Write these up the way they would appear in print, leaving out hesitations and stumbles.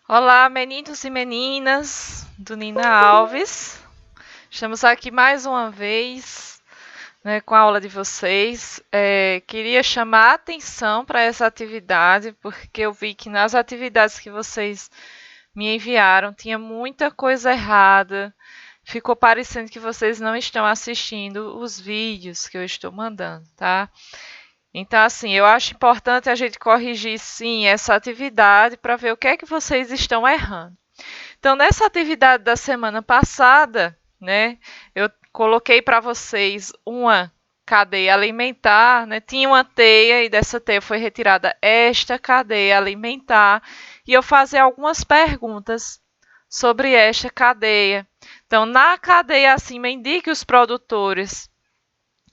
Olá, meninos e meninas do Nina Alves. Estamos aqui mais uma vez, né, com a aula de vocês. Queria chamar a atenção para essa atividade, porque eu vi que nas atividades que vocês me enviaram tinha muita coisa errada. Ficou parecendo que vocês não estão assistindo os vídeos que eu estou mandando, tá? Então, assim, eu acho importante a gente corrigir, sim, essa atividade para ver o que é que vocês estão errando. Então, nessa atividade da semana passada, né, eu coloquei para vocês uma cadeia alimentar, né, tinha uma teia e dessa teia foi retirada esta cadeia alimentar e eu fazer algumas perguntas sobre esta cadeia. Então, na cadeia acima, indique os produtores.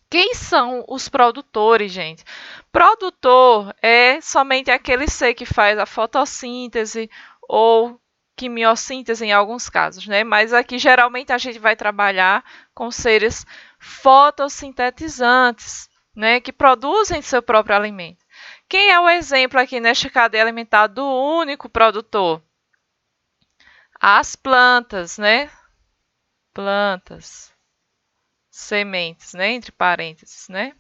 Quem são os produtores, gente? Produtor é somente aquele ser que faz a fotossíntese ou quimiossíntese em alguns casos, né? Mas aqui geralmente a gente vai trabalhar com seres fotossintetizantes, né? Que produzem seu próprio alimento. Quem é o exemplo aqui nesta cadeia alimentar do único produtor? As plantas, né? Plantas, sementes, né? Entre parênteses, né?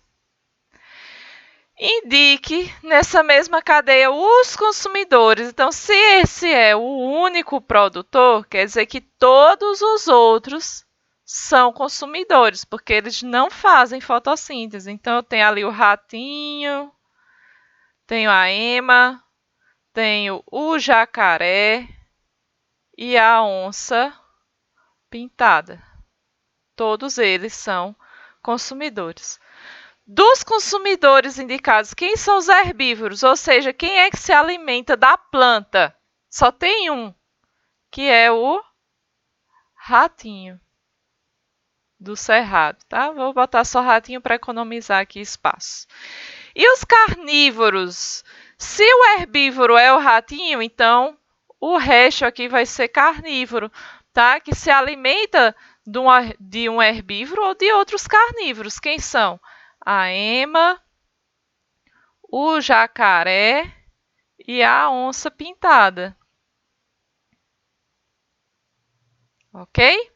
Indique nessa mesma cadeia os consumidores. Então, se esse é o único produtor, quer dizer que todos os outros são consumidores, porque eles não fazem fotossíntese. Então, eu tenho ali o ratinho, tenho a ema, tenho o jacaré e a onça pintada. Todos eles são consumidores. Dos consumidores indicados, quem são os herbívoros? Ou seja, quem é que se alimenta da planta? Só tem um, que é o ratinho do cerrado, tá? Vou botar só ratinho para economizar aqui espaço. E os carnívoros? Se o herbívoro é o ratinho, então o resto aqui vai ser carnívoro, tá? Que se alimenta de um herbívoro ou de outros carnívoros. Quem são? A ema, o jacaré e a onça pintada. Ok?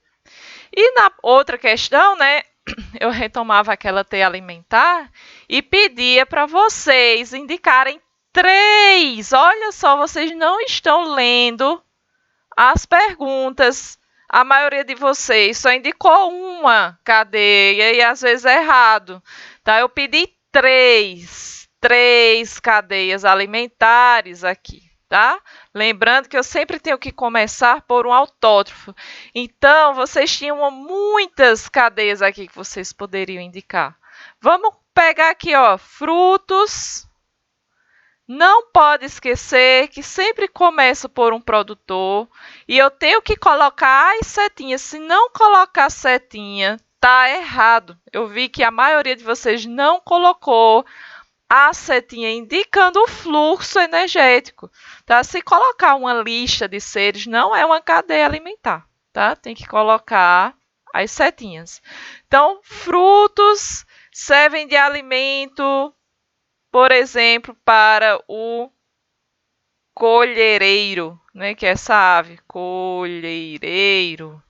E na outra questão, né, eu retomava aquela teia alimentar e pedia para vocês indicarem três. Olha só, vocês não estão lendo as perguntas. A maioria de vocês só indicou uma cadeia e às vezes é errado. Tá? Eu pedi três cadeias alimentares aqui, tá? Lembrando que eu sempre tenho que começar por um autótrofo. Então, vocês tinham muitas cadeias aqui que vocês poderiam indicar. Vamos pegar aqui, ó, frutos. Não pode esquecer que sempre começa por um produtor e eu tenho que colocar as setinhas. Se não colocar setinha, tá errado. Eu vi que a maioria de vocês não colocou a setinha indicando o fluxo energético. Tá? Se colocar uma lista de seres, não é uma cadeia alimentar. Tá? Tem que colocar as setinhas. Então, frutos servem de alimento, por exemplo, para o colhereiro, né, que é essa ave, colhereiro.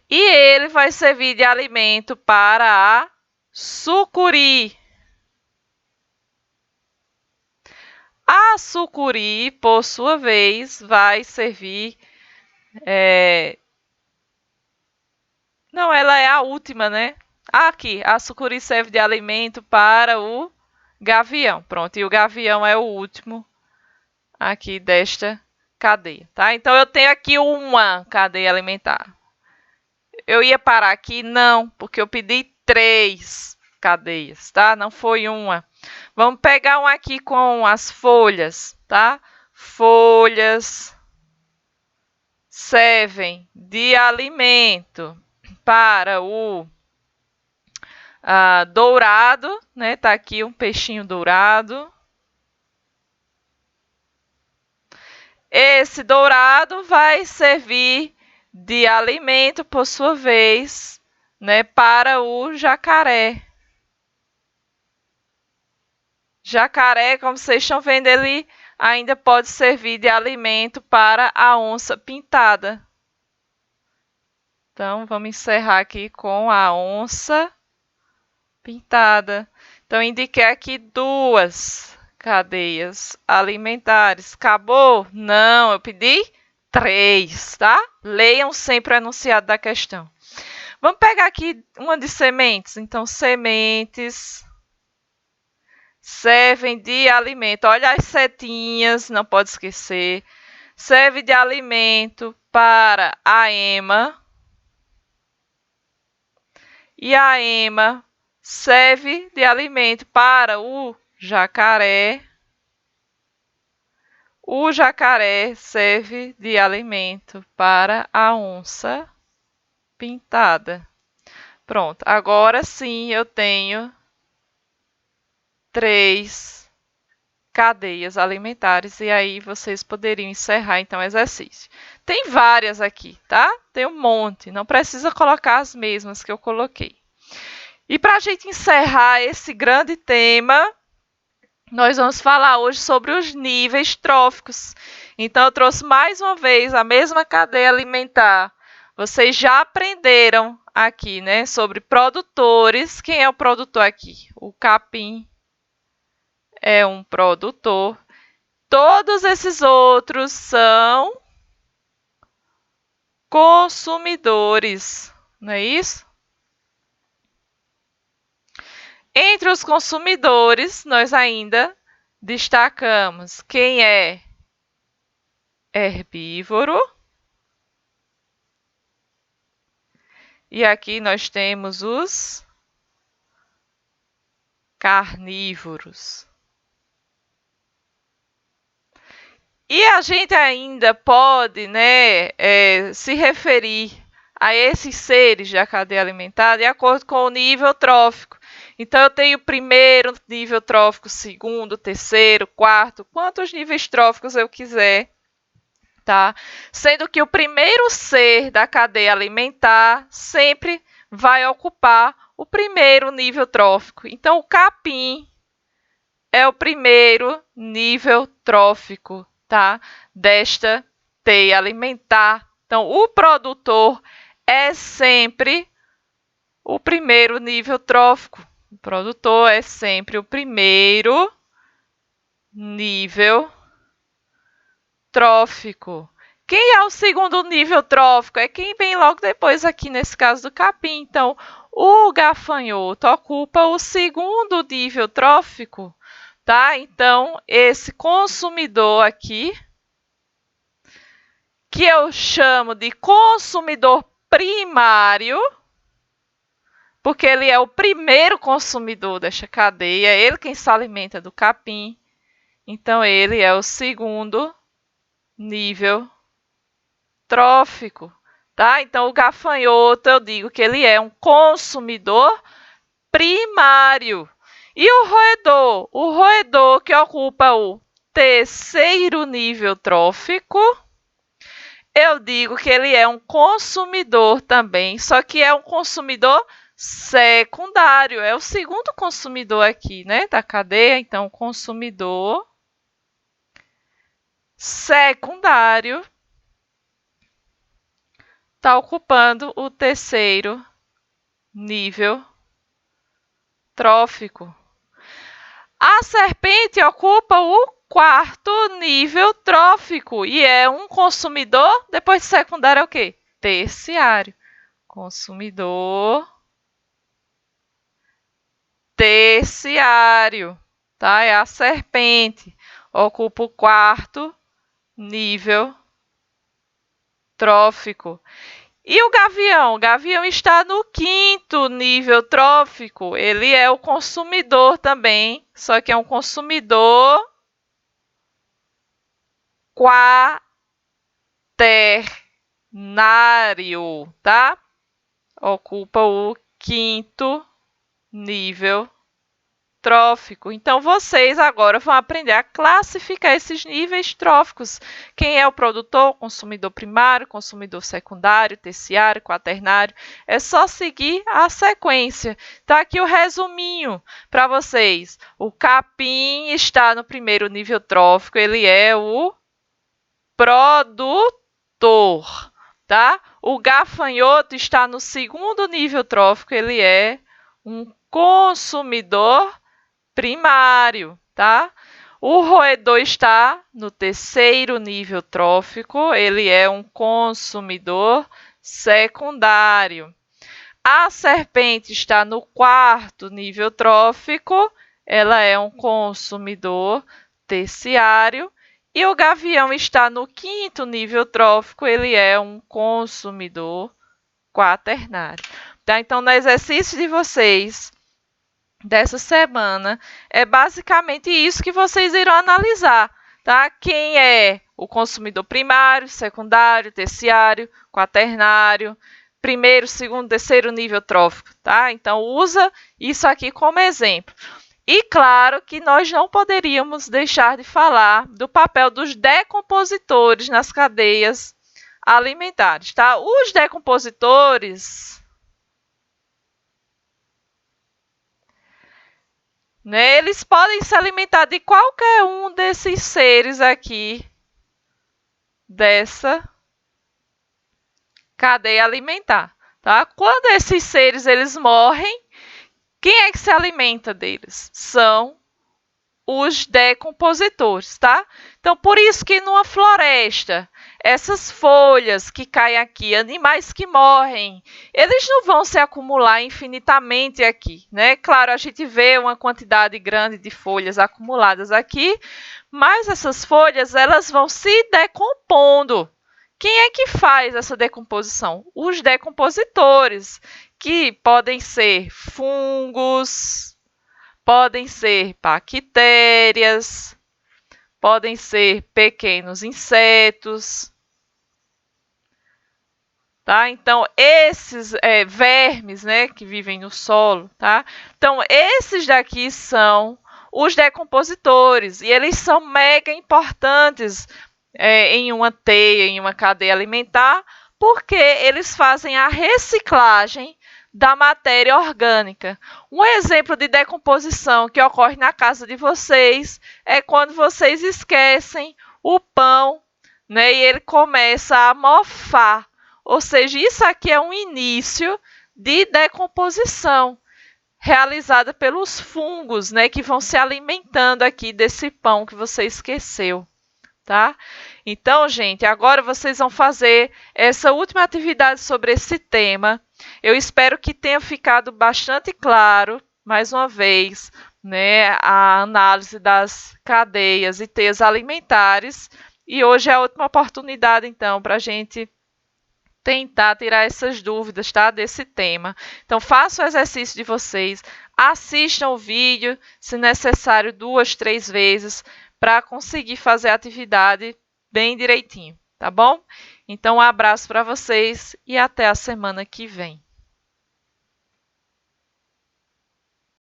E ele vai servir de alimento para a sucuri. A sucuri, por sua vez, vai servir... Não, ela é a última, né? Aqui, a sucuri serve de alimento para o gavião. Pronto, e o gavião é o último aqui desta cadeia, tá? Então, eu tenho aqui uma cadeia alimentar. Eu ia parar aqui? Não, porque eu pedi três cadeias, tá? Não foi uma. Vamos pegar um aqui com as folhas, tá? Folhas servem de alimento para o dourado, né? Tá aqui um peixinho dourado. Esse dourado vai servir de alimento, por sua vez, né, para o jacaré. Jacaré, como vocês estão vendo, ele ainda pode servir de alimento para a onça pintada. Então, vamos encerrar aqui com a onça pintada. Então, indiquei aqui 2 cadeias alimentares. Acabou? Não, eu pedi 3, tá? Leiam sempre o enunciado da questão. Vamos pegar aqui uma de sementes. Então, sementes servem de alimento. Olha as setinhas, não pode esquecer. Serve de alimento para a ema. E a ema serve de alimento para o jacaré. O jacaré serve de alimento para a onça pintada. Pronto, agora sim eu tenho 3 cadeias alimentares e aí vocês poderiam encerrar então o exercício. Tem várias aqui, tá? Tem um monte, não precisa colocar as mesmas que eu coloquei. E para a gente encerrar esse grande tema, nós vamos falar hoje sobre os níveis tróficos. Então, eu trouxe mais uma vez a mesma cadeia alimentar. Vocês já aprenderam aqui, né, sobre produtores. Quem é o produtor aqui? O capim é um produtor. Todos esses outros são consumidores, não é isso? Entre os consumidores, nós ainda destacamos quem é herbívoro. E aqui nós temos os carnívoros. E a gente ainda pode, né, se referir a esses seres da cadeia alimentar de acordo com o nível trófico. Então, eu tenho primeiro nível trófico, segundo, terceiro, quarto, quantos níveis tróficos eu quiser, tá? Sendo que o primeiro ser da cadeia alimentar sempre vai ocupar o primeiro nível trófico. Então, o capim é o primeiro nível trófico, tá? Desta teia alimentar. Então, o produtor é sempre o primeiro nível trófico. O produtor é sempre o primeiro nível trófico. Quem é o segundo nível trófico? É quem vem logo depois aqui, nesse caso do capim. Então, o gafanhoto ocupa o segundo nível trófico, tá? Então, esse consumidor aqui, que eu chamo de consumidor primário, porque ele é o primeiro consumidor desta cadeia, é ele quem se alimenta do capim. Então, ele é o segundo nível trófico, tá? Então, o gafanhoto, eu digo que ele é um consumidor primário. E o roedor? O roedor que ocupa o terceiro nível trófico, eu digo que ele é um consumidor também, só que é um consumidor secundário. É o segundo consumidor aqui, né, da cadeia. Então, consumidor secundário está ocupando o terceiro nível trófico. A serpente ocupa o quarto nível trófico e é um consumidor, depois de secundário é o quê? Terciário. Consumidor terciário, tá? É a serpente. Ocupa o quarto nível trófico. E o gavião? O gavião está no quinto nível trófico. Ele é o consumidor também, só que é um consumidor quaternário, tá? Ocupa o quinto nível trófico. Então, vocês agora vão aprender a classificar esses níveis tróficos. Quem é o produtor, consumidor primário, consumidor secundário, terciário, quaternário. É só seguir a sequência. Tá aqui o resuminho para vocês. O capim está no primeiro nível trófico, ele é o produtor, tá? O gafanhoto está no segundo nível trófico, ele é um consumidor primário, tá? O roedor está no terceiro nível trófico, ele é um consumidor secundário. A serpente está no quarto nível trófico, ela é um consumidor terciário. E o gavião está no quinto nível trófico, ele é um consumidor quaternário. Tá? Então, no exercício de vocês dessa semana, é basicamente isso que vocês irão analisar. Tá? Quem é o consumidor primário, secundário, terciário, quaternário, primeiro, segundo, terceiro nível trófico. Tá? Então, usa isso aqui como exemplo. E claro que nós não poderíamos deixar de falar do papel dos decompositores nas cadeias alimentares, tá? Os decompositores, né, eles podem se alimentar de qualquer um desses seres aqui dessa cadeia alimentar, tá? Quando esses seres eles morrem, quem é que se alimenta deles? São os decompositores, tá? Então, por isso que numa floresta, essas folhas que caem aqui, animais que morrem, eles não vão se acumular infinitamente aqui, né? Claro, a gente vê uma quantidade grande de folhas acumuladas aqui, mas essas folhas, elas vão se decompondo. Quem é que faz essa decomposição? Os decompositores, que podem ser fungos, podem ser bactérias, podem ser pequenos insetos, tá? Então, esses vermes, né, que vivem no solo, tá? Então, esses daqui são os decompositores e eles são mega importantes em uma teia, em uma cadeia alimentar, porque eles fazem a reciclagem da matéria orgânica. Um exemplo de decomposição que ocorre na casa de vocês é quando vocês esquecem o pão, né, e ele começa a mofar. Ou seja, isso aqui é um início de decomposição realizada pelos fungos, né, que vão se alimentando aqui desse pão que você esqueceu. Tá? Então, gente, agora vocês vão fazer essa última atividade sobre esse tema. Eu espero que tenha ficado bastante claro, mais uma vez, né, a análise das cadeias e teias alimentares. E hoje é a última oportunidade, então, para a gente tentar tirar essas dúvidas, tá, desse tema. Então, façam o exercício de vocês, assistam o vídeo, se necessário, 2, 3 vezes, para conseguir fazer a atividade bem direitinho, tá bom? Então, um abraço para vocês e até a semana que vem.